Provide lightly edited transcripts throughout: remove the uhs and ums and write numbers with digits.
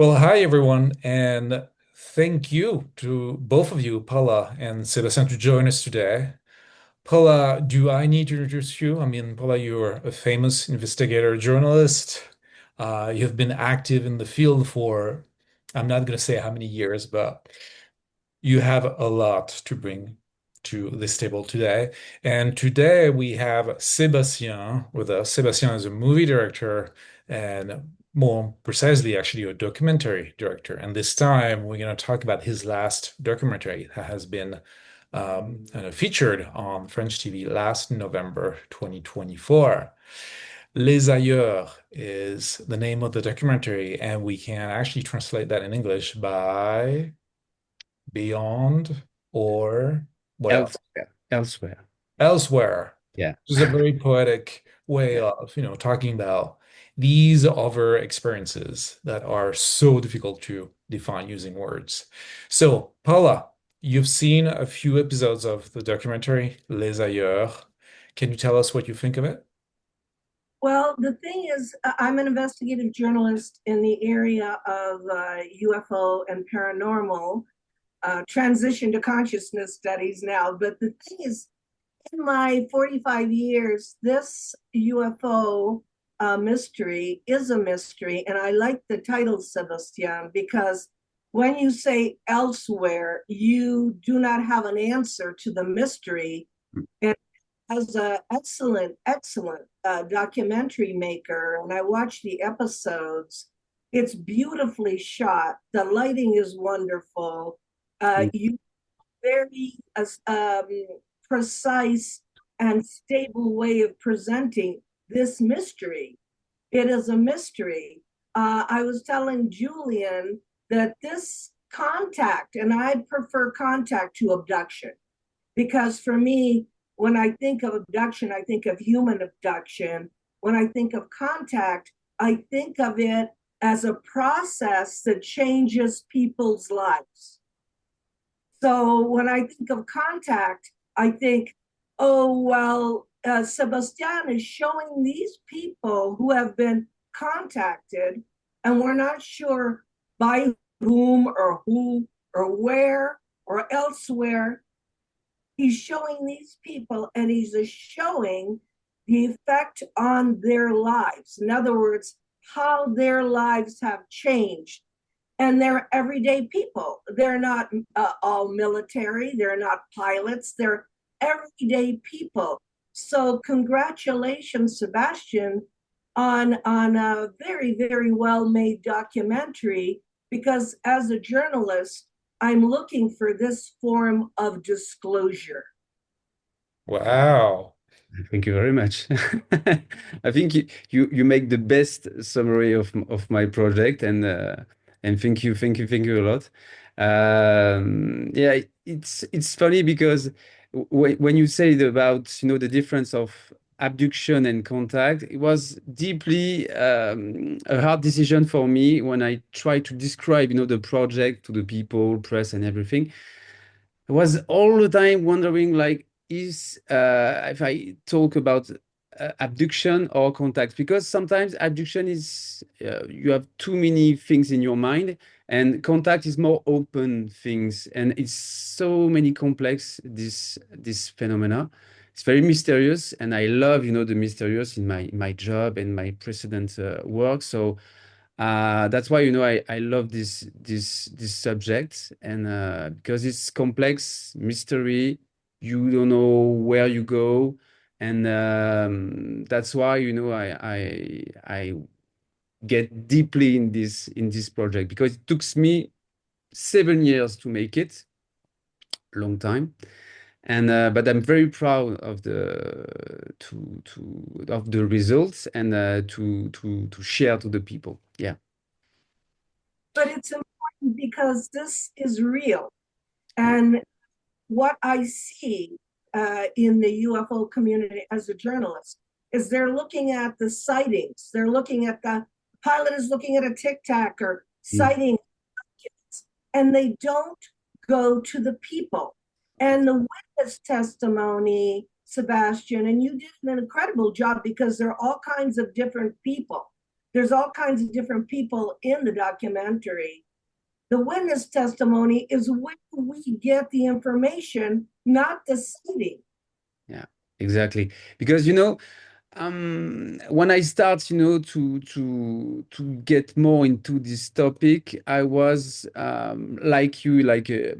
Well, hi everyone, and thank you to both of you, Paula and Sébastien, to join us today. Paula, do I need to introduce you? I mean, Paula, you're a famous investigator journalist. You've been active in the field for, I'm not going to say how many years, but you have a lot to bring to this table today. And today we have Sébastien with us. Sébastien is a movie director and more precisely, actually, a documentary director. And this time we're going to talk about his last documentary that has been featured on French TV last November 2024. Les Ailleurs is the name of the documentary, and we can actually translate that in English by beyond, or what else? Elsewhere. Elsewhere. Yeah. Which is a very poetic way Yeah. of, talking about these other experiences that are so difficult to define using words. So, Paula, you've seen a few episodes of the documentary Les Ailleurs. Can you tell us what you think of it? Well, the thing is, I'm an investigative journalist in the area of UFO and paranormal, transition to consciousness studies now. But the thing is, in my 45 years, this UFO mystery is a mystery. And I like the title, Sebastian, because when you say elsewhere, you do not have an answer to the mystery. And as an excellent documentary maker, and I watch the episodes. It's beautifully shot. The lighting is wonderful. Mm. You very precise and stable way of presenting this mystery. It is a mystery. I was telling Julian that this contact, and I prefer contact to abduction, because for me, when I think of abduction, I think of human abduction. When I think of contact, I think of it as a process that changes people's lives. So when I think of contact, I think, oh, well, Sebastian is showing these people who have been contacted, and we're not sure by whom or who or where or elsewhere. He's showing these people, and he's showing the effect on their lives. In other words, how their lives have changed. And they're everyday people. They're not all military, they're not pilots, they're everyday people. So, congratulations, Sebastian, on a very, very well made documentary, because as a journalist, I'm looking for this form of disclosure. Wow. Thank you very much. I think you make the best summary of my project, and thank you a lot. Yeah, it's funny because when you say about the difference of abduction and contact, it was deeply a hard decision for me when I try to describe the project to the people, press, and everything. I was all the time wondering, like, is if I talk about abduction or contact, because sometimes abduction is you have too many things in your mind, and contact is more open things, and it's so many complex this phenomena. It's very mysterious, and I love the mysterious in my job and my precedent work. So that's why I love this subject, and because it's complex mystery, you don't know where you go, and that's why I get deeply in this project, because it took me 7 years to make it, long time, and but I'm very proud of the results, and to share to the people. Yeah. But it's important because this is real. And what I see in the UFO community as a journalist is they're looking at the sightings. They're looking at the pilot is looking at a tic tac or Mm. sighting, and they don't go to the people. And the witness testimony, Sebastian, and you did an incredible job because there are all kinds of different people. There's all kinds of different people in the documentary. The witness testimony is where we get the information, not the sighting. Yeah, exactly. Because when I start, to get more into this topic, I was like you, like a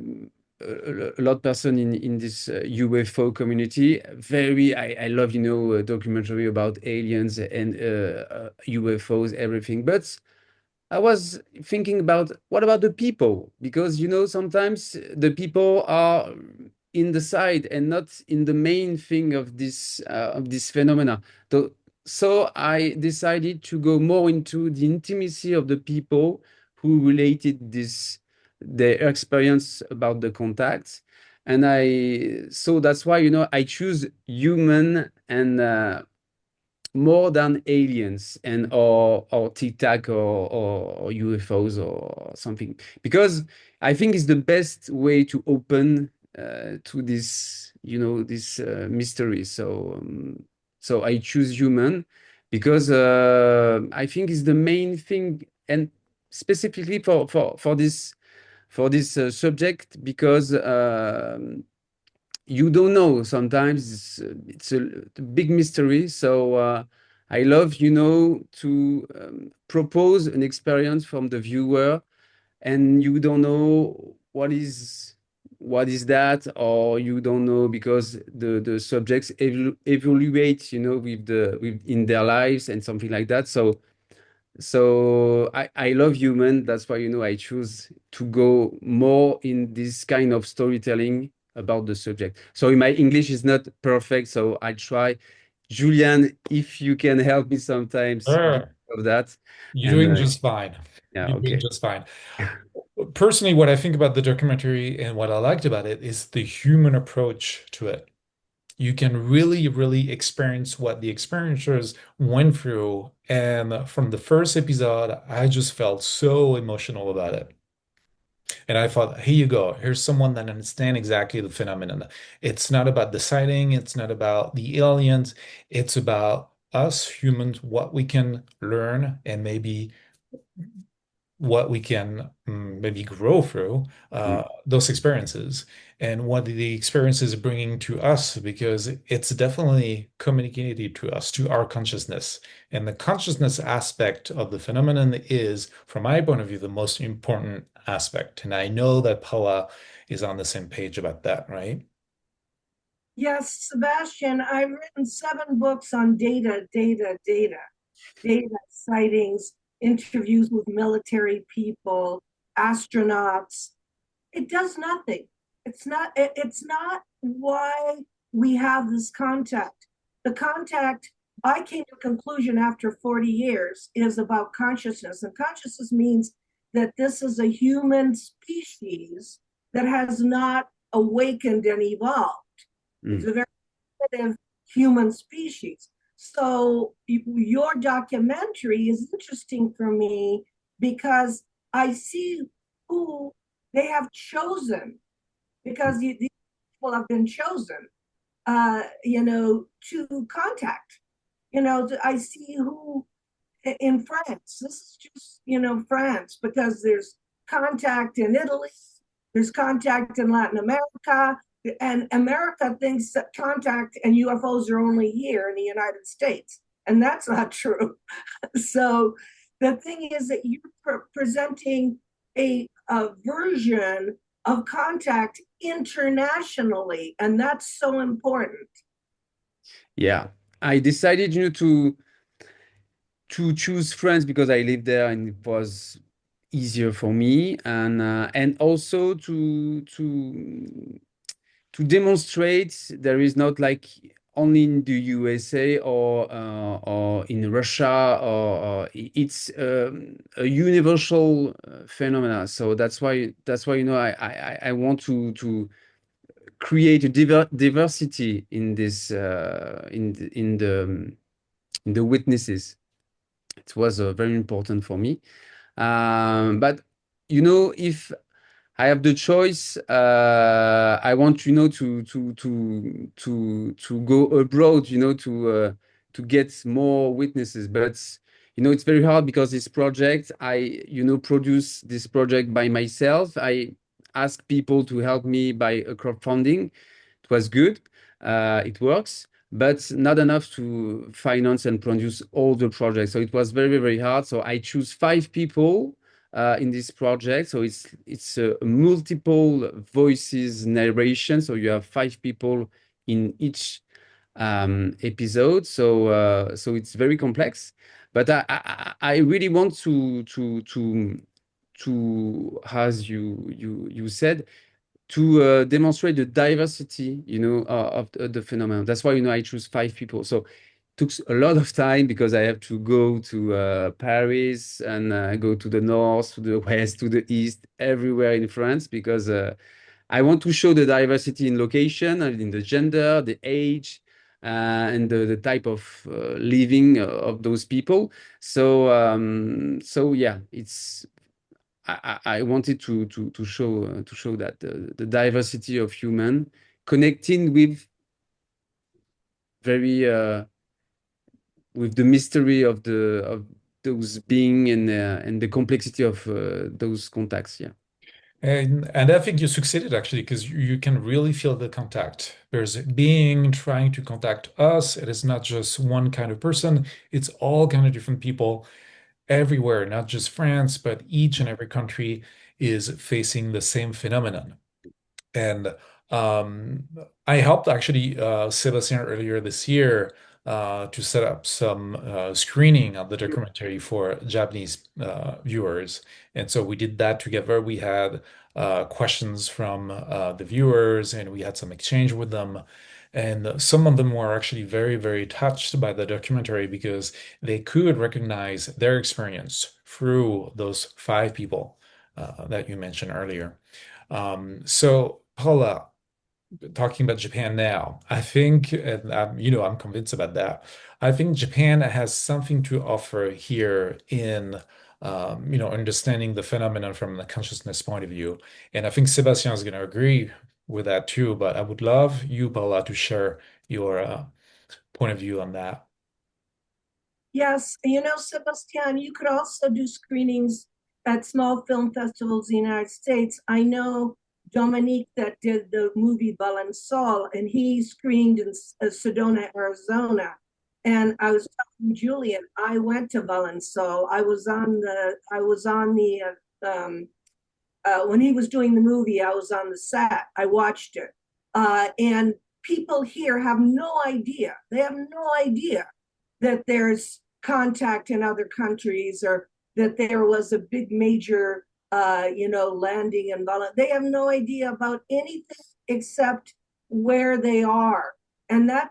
lot person in this UFO community. I love, a documentary about aliens and UFOs, everything. But I was thinking about what about the people? Because sometimes the people are in the side and not in the main thing of this phenomena. So, so I decided to go more into the intimacy of the people who related their experience about the contacts. And so that's why I choose human and more than aliens and or Tic Tac or UFOs or something, because I think it's the best way to open to this mystery. So I choose human because I think it's the main thing, and specifically for this subject, because you don't know sometimes. It's a big mystery. So I love to propose an experience from the viewer, and you don't know what is that, or you don't know, because the subjects evaluate with in their lives and something like that. So I love human. That's why I choose to go more in this kind of storytelling about the subject. So my English is not perfect, so I try. Julian, if you can help me sometimes Sure. of that. You're And doing just fine. yeah, You're doing okay. just fine. Personally, what I think about the documentary and what I liked about it is the human approach to it. You can really, really experience what the experiencers went through. And from the first episode, I just felt so emotional about it. And I thought, here you go. Here's someone that understands exactly the phenomenon. It's not about the sighting, it's not about the aliens, it's about us humans, what we can learn and maybe what we can maybe grow through Mm. those experiences and what the experiences are bringing to us, because it's definitely communicated to us, to our consciousness. And the consciousness aspect of the phenomenon is, from my point of view, the most important aspect. And I know that Paula is on the same page about that, right? Yes, Sebastian, I've written 7 books on data sightings, interviews with military people, astronauts. It does nothing. It's not why we have this contact. The contact, I came to a conclusion after 40 years, is about consciousness. And consciousness means that this is a human species that has not awakened and evolved. It's Mm. a very primitive human species. So your documentary is interesting for me because I see who they have chosen, because these people have been chosen, to contact. I see who in France. This is just, France, because there's contact in Italy, there's contact in Latin America, and America thinks that contact and UFOs are only here in the United States, and that's not true. So the thing is that you're presenting a version of contact internationally, and that's so important. Yeah, I decided to choose France because I lived there and it was easier for me, and also to demonstrate there is not like only in the USA or in Russia, or it's a universal phenomena. So that's why I want to create a diversity in this in the witnesses. It was very important for me. But if I have the choice, I want to go abroad, to get more witnesses. But you know, it's very hard because this project, produce this project by myself. I ask people to help me by a crowdfunding. It was good. It works, but not enough to finance and produce all the projects. So it was very, very hard. So I choose 5 people in this project. So it's a multiple voices narration. So you have 5 people in each episode. So it's very complex. But I really want to, as you said, to demonstrate the diversity, of the phenomenon. That's why, I choose 5 people. So it took a lot of time because I have to go to Paris and go to the north, to the west, to the east, everywhere in France, because I want to show the diversity in location and in the gender, the age, and the type of living of those people. So yeah, I wanted to show that the diversity of human connecting very with the mystery of those being and the complexity of those contacts. Yeah. And I think you succeeded actually because you can really feel the contact. There's a being trying to contact us. It is not just one kind of person. It's all kind of different people everywhere, not just France, but each and every country is facing the same phenomenon. And um, I helped actually Sébastien earlier this year to set up some screening of the documentary for Japanese viewers. And so we did that together. We had questions from the viewers and we had some exchange with them. And some of them were actually very, very touched by the documentary because they could recognize their experience through those 5 people that you mentioned earlier. So Paula, talking about Japan now, I think, and I'm convinced about that. I think Japan has something to offer here in, understanding the phenomenon from the consciousness point of view. And I think Sebastian is going to agree with that too. But I would love you, Paula, to share your point of view on that. Yes, Sebastian, you could also do screenings at small film festivals in the United States. I know Dominique that did the movie Balançol, and he screened in Sedona, Arizona. And I was telling Julian, I went to Balançol. When he was doing the movie, I was on the set. I watched it. And people here have no idea. They have no idea that there's contact in other countries or that there was a big major landing in They have no idea about anything except where they are, and that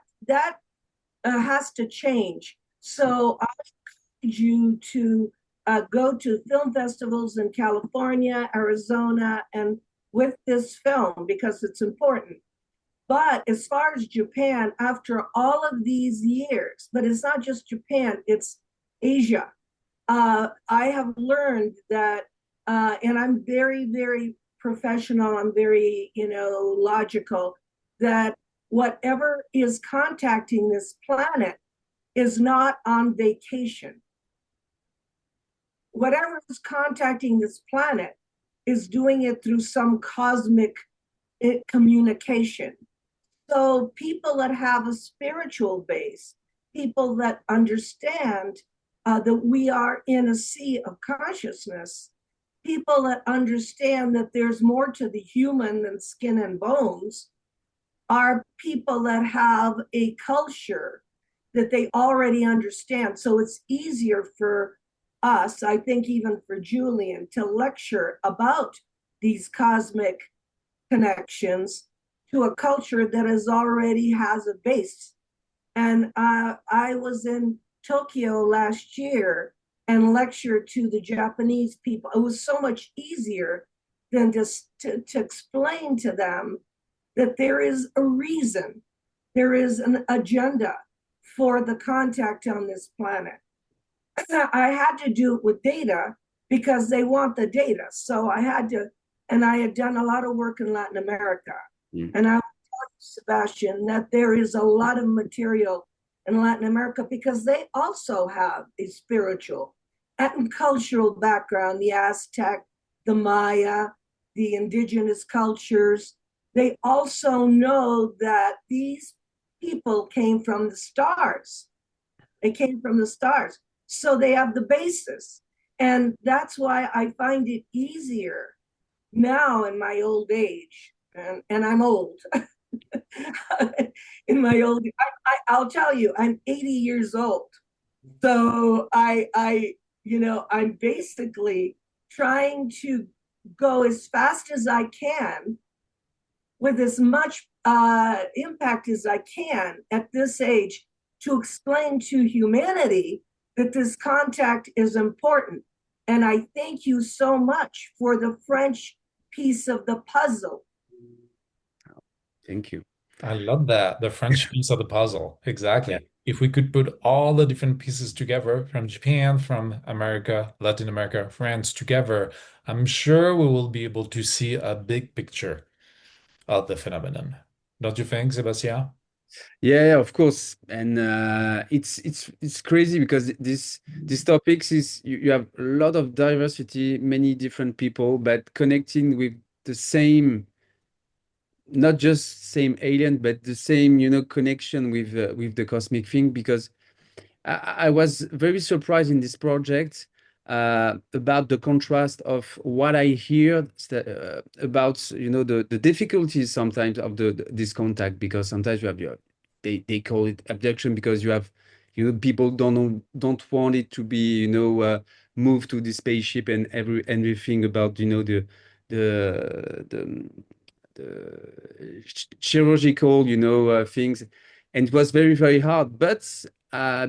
has to change. So I encourage you to go to film festivals in California, Arizona, and with this film because it's important. But as far as Japan, after all of these years, but it's not just Japan, it's Asia. I have learned that, and I'm very, very professional, I'm very, logical, that whatever is contacting this planet is not on vacation. Whatever is contacting this planet is doing it through some cosmic communication. So people that have a spiritual base, people that understand that we are in a sea of consciousness, people that understand that there's more to the human than skin and bones, are people that have a culture that they already understand. So it's easier for us, I think even for Julian, to lecture about these cosmic connections to a culture that already has a base. And I was in Tokyo last year and lectured to the Japanese people. It was so much easier than just to explain to them that there is a reason, there is an agenda for the contact on this planet. I had to do it with data because they want the data. So I had to, and I had done a lot of work in Latin America. And I would tell you, Sebastian, that there is a lot of material in Latin America because they also have a spiritual and cultural background, the Aztec, the Maya, the indigenous cultures. They also know that these people came from the stars. They came from the stars. So they have the basis. And that's why I find it easier now in my old age, and I'm old. In my old, I'll tell you, I'm 80 years old. So I'm basically trying to go as fast as I can with as much impact as I can at this age to explain to humanity that this contact is important. And I thank you so much for the French piece of the puzzle. Thank you. I love that. The French piece of the puzzle. Exactly. Yeah. If we could put all the different pieces together from Japan, from America, Latin America, France together, I'm sure we will be able to see a big picture of the phenomenon. Don't you think, Sébastien? Yeah, of course. And it's crazy because this topics is you have a lot of diversity, many different people, but connecting with the same, not just same alien, but the same, connection with the cosmic thing. Because I was very surprised in this project about the contrast of what I hear about, the difficulties sometimes of this contact, because sometimes they call it abduction because you have, people don't want it to be, moved to the spaceship and everything about, the chirurgical, things, and it was very, very hard. But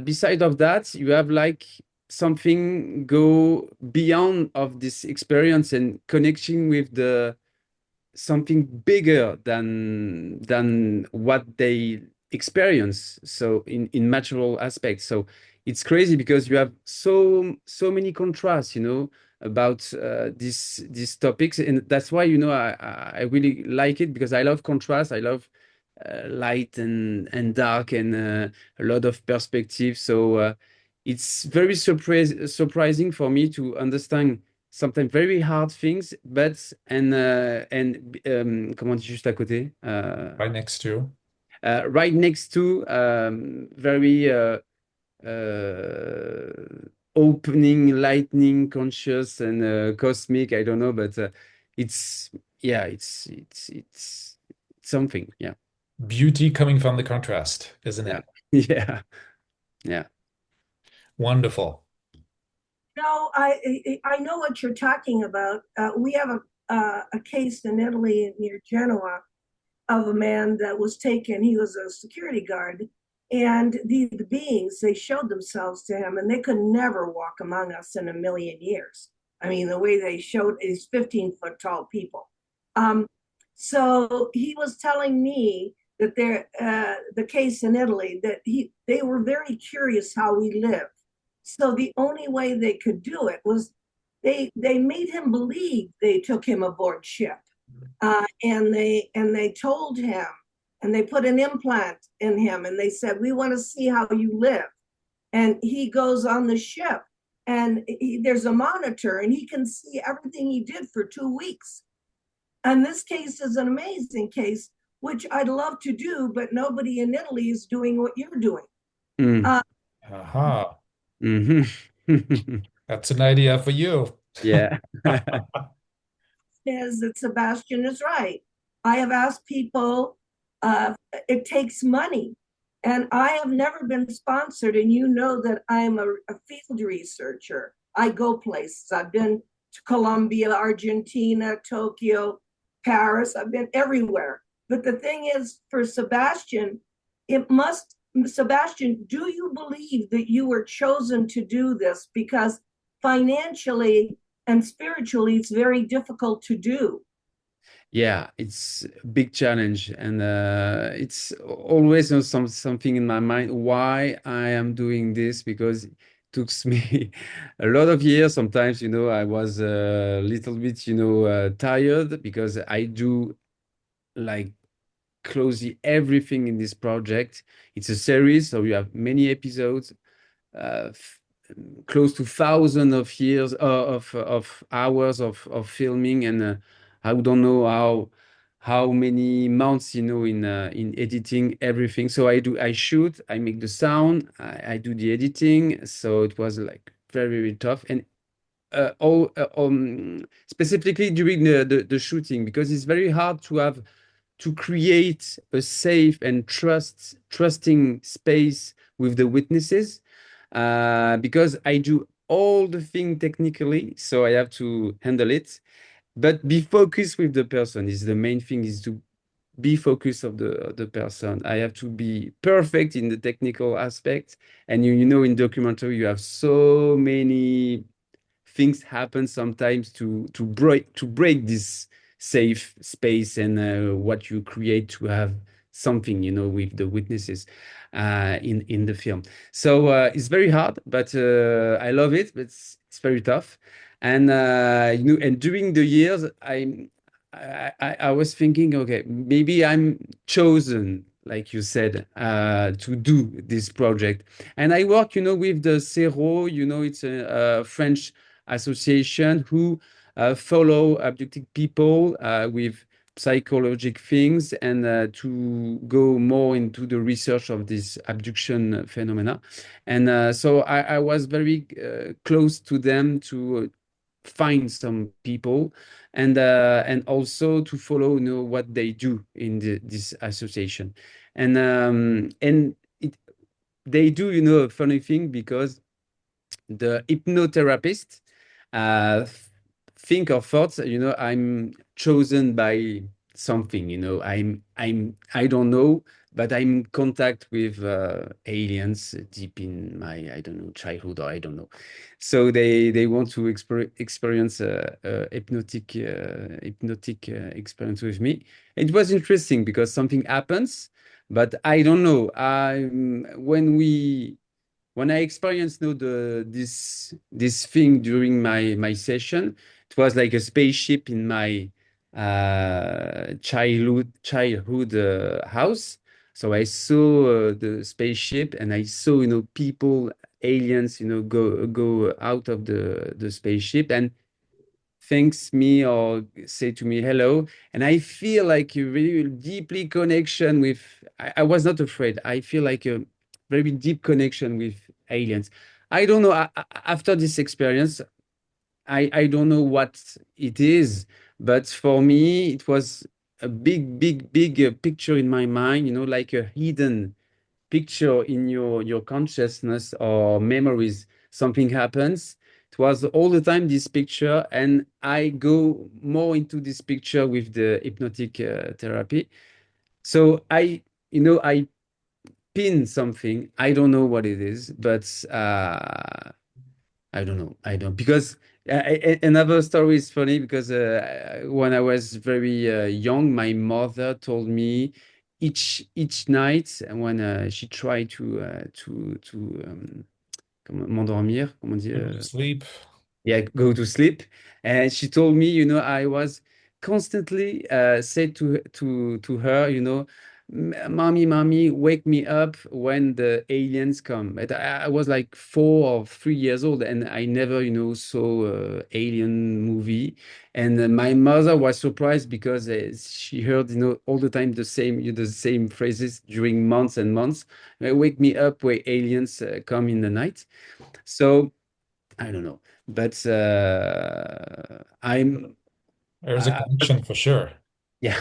beside of that, you have like something go beyond of this experience and connection with the something bigger than what they experience. So in natural aspects. So it's crazy because you have so many contrasts, about these topics, and that's why I really like it because I love contrast. I love light and dark and a lot of perspective. So it's very surprising for me to understand sometimes very hard things, but comment on dit juste à côté? Right next to. Right next to very uh, opening, lightning, conscious, and cosmic. I don't know, but it's yeah, it's something. Yeah, Beauty coming from the contrast, isn't yeah, it? yeah, yeah. Wonderful. No, I know what you're talking about. We have a case in Italy near Genoa of a man that was taken. He was a security guard, and the beings, they showed themselves to him, and they could never walk among us in a million years. I mean, the way they showed is 15-foot tall people. So he was telling me that the case in Italy, that they were very curious how we live. So the only way they could do it was they made him believe they took him aboard ship, and they told him, and they put an implant in him, and they said, "We want to see how you live." And he goes on the ship, and there's a monitor, and he can see everything he did for 2 weeks. And this case is an amazing case, which I'd love to do, but nobody in Italy is doing what you're doing. Mm. Aha. Mhm. That's an idea for you. Yeah. Is that Sébastien is right. I have asked people, it takes money. And I have never been sponsored. And you know that I'm a field researcher. I go places. I've been to Colombia, Argentina, Tokyo, Paris. I've been everywhere. But the thing is, for Sébastien, Sébastien, do you believe that you were chosen to do this? Because financially and spiritually, it's very difficult to do. Yeah, it's a big challenge, and it's always something in my mind why I am doing this, because it took me a lot of years. Sometimes, I was a little bit, tired because I do like closely everything in this project. It's a series, so you have many episodes, uh, close to thousands of years of hours of filming, and I don't know how many months, in editing everything. So I shoot, I make the sound, I do the editing. So it was like very, very tough. And specifically during the shooting, because it's very hard to create a safe and trusting space with the witnesses, because I do all the thing technically, so I have to handle it, but be focused with the person is the main thing, is to be focused of the person. I have to be perfect in the technical aspect. And in documentary, you have so many things happen sometimes to break this safe space, and what you create to have something, with the witnesses in the film. So it's very hard, but I love it, but it's very tough. And and during the years, I was thinking, okay, maybe I'm chosen, like you said, to do this project. And I work, with the CERO, it's a French association who follow abducted people with psychological things, and to go more into the research of this abduction phenomena. And so I was very close to them to find some people, and also to follow, what they do in this association. And they do, a funny thing, because the hypnotherapist uh, think or thoughts, I'm chosen by something, I don't know, but I'm in contact with aliens deep in my, I don't know, childhood, or I don't know. So they want to experience a hypnotic experience with me. It was interesting because something happens, but I don't know. When I experienced, this thing during my session, it was like a spaceship in my childhood house. So I saw the spaceship, and I saw, people, aliens, go out of the spaceship, and thanks me or say to me hello. And I feel like a really deeply connection with, I was not afraid. I feel like a very deep connection with aliens. I don't know, after this experience, I don't know what it is, but for me it was a big, big, big picture in my mind, like a hidden picture in your consciousness or memories. Something happens, it was all the time this picture, and I go more into this picture with the hypnotic therapy. So I pin something, I don't know what it is, but I don't know. I don't, because another story is funny, because when I was very young, my mother told me each night, when she tried to m'endormir, comment on dit, Sleep. yeah, go to sleep. And she told me, I was constantly said to her, mommy, mommy, wake me up when the aliens come. But I was like 4 or 3 years old, and I never, saw alien movie. And my mother was surprised, because she heard, all the time the same phrases during months and months. Wake me up where aliens come in the night. So I don't know, but There's a uh, connection for sure. yeah,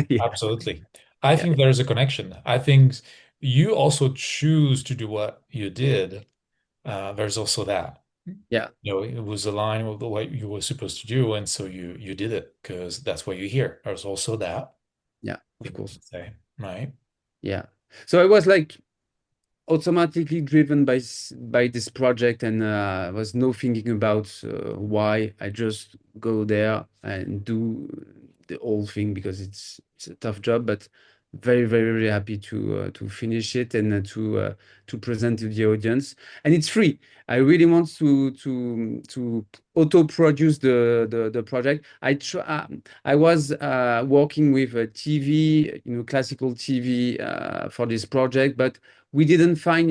yeah, Absolutely. I yeah, think there's a connection. I think you also choose to do what you did. There's also that. yeah, It was aligned with what you were supposed to do, and so you did it because that's what you hear. There's also that, yeah, of people course, would say, right? yeah. So I was like automatically driven by this project, and I was no thinking about why. I just go there and do the whole thing, because it's a tough job, but very, very, very happy to finish it and to present to the audience. And it's free. I really want to auto-produce the project. I was working with a TV, classical TV for this project, but we didn't find,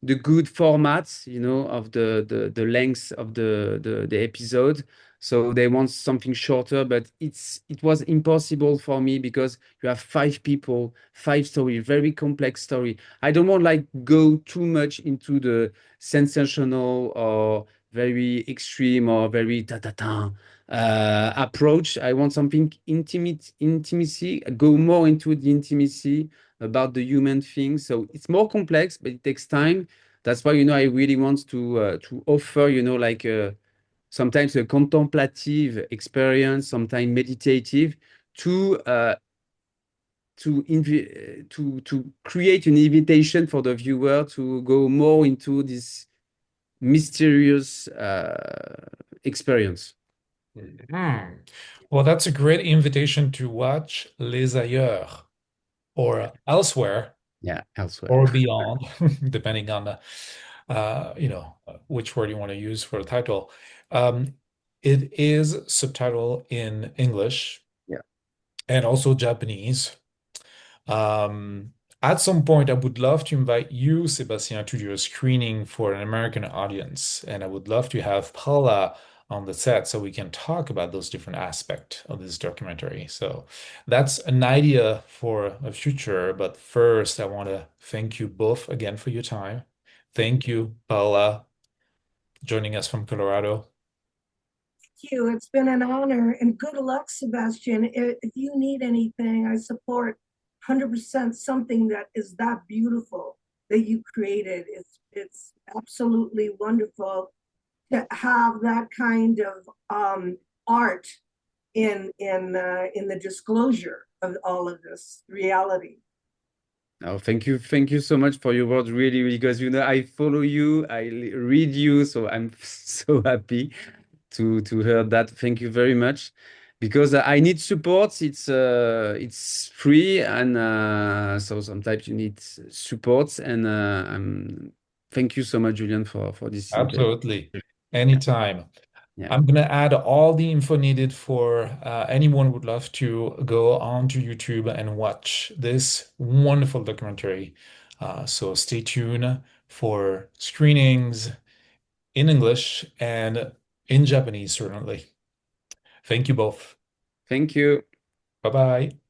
the good formats, of the length of the episode. So they want something shorter, but it was impossible for me because you have five people, five story, very complex story. I don't want like go too much into the sensational or very extreme or very ta ta ta approach. I want something intimacy, go more into the intimacy about the human thing. So it's more complex, but it takes time. That's why, I really want to offer, like sometimes a contemplative experience, sometimes meditative, to to create an invitation for the viewer to go more into this mysterious experience. Hmm. Well, that's a great invitation to watch Les Ailleurs or Elsewhere Yeah, elsewhere. or Beyond, depending on the, which word you want to use for the title. Um, it is subtitled in English Yeah. and also Japanese. Um, at some point, I would love to invite you, Sébastien, to do a screening for an American audience, and I would love to have Paula on the set so we can talk about those different aspects of this documentary. So that's an idea for a future. But first, I want to thank you both again for your time. Thank you, Paula, joining us from Colorado. You. It's been an honor and good luck, Sebastian. If you need anything, I support 100% something that is that beautiful that you created. It's absolutely wonderful to have that kind of art in the disclosure of all of this reality. Oh, thank you so much for your words, really, because I follow you, read you, so I'm so happy to hear that. Thank you very much, because I need support. It's free, and so sometimes you need support. And thank you so much, Julian, for this invitation. Absolutely. Yeah, Anytime. yeah. I'm gonna add all the info needed for anyone who would love to go on to YouTube and watch this wonderful documentary. So stay tuned for screenings in English and in Japanese, certainly. Thank you both. Thank you. Bye bye.